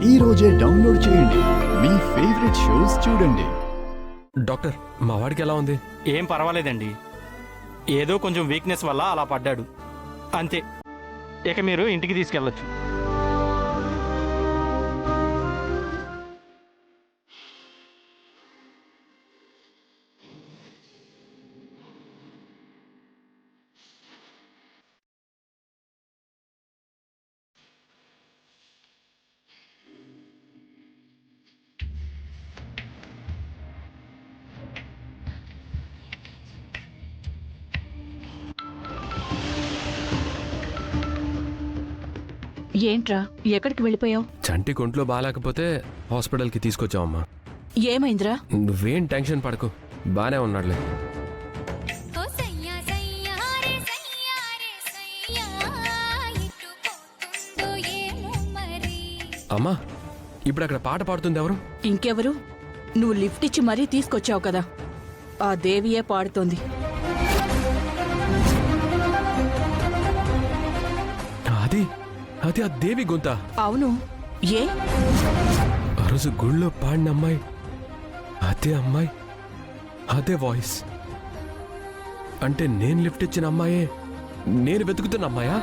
ఈ రోజే డౌన్లోడ్ చేయండి. మీ ఫేవరెట్ షోస్ చూడండి. డాక్టర్, మా వాడికి ఎలా ఉంది? ఏం పర్వాలేదండి. ఏదో కొంచెం వీక్నెస్ వల్ల అలా పడ్డాడు అంతే. ఇక మీరు ఇంటికి తీసుకెళ్ళొచ్చు. ఏంట్రా, ఎక్కడికి వెళ్ళిపోయావు? చంటి కొంట్లో బాగాలేకపోతే హాస్పిటల్కి తీసుకొచ్చావమ్మా. ఏమైందిరా? నువ్వేం టెన్షన్ పడకు, బానే ఉన్నాడులే. అమ్మా, ఇప్పుడు అక్కడ పాట పాడుతుంది ఎవరు? ఇంకెవరు? నువ్వు లిఫ్ట్ ఇచ్చి మరీ తీసుకొచ్చావు కదా, ఆ దేవియే పాడుతోంది. అది ఆ దేవి గొంత? అవును. ఏ ఆ రోజు గుళ్ళో పాడిన అమ్మాయి అదే అమ్మాయి, అదే వాయిస్. అంటే నేను లిఫ్ట్ ఇచ్చిన అమ్మాయే నేను వెతుకుతున్న అమ్మాయా?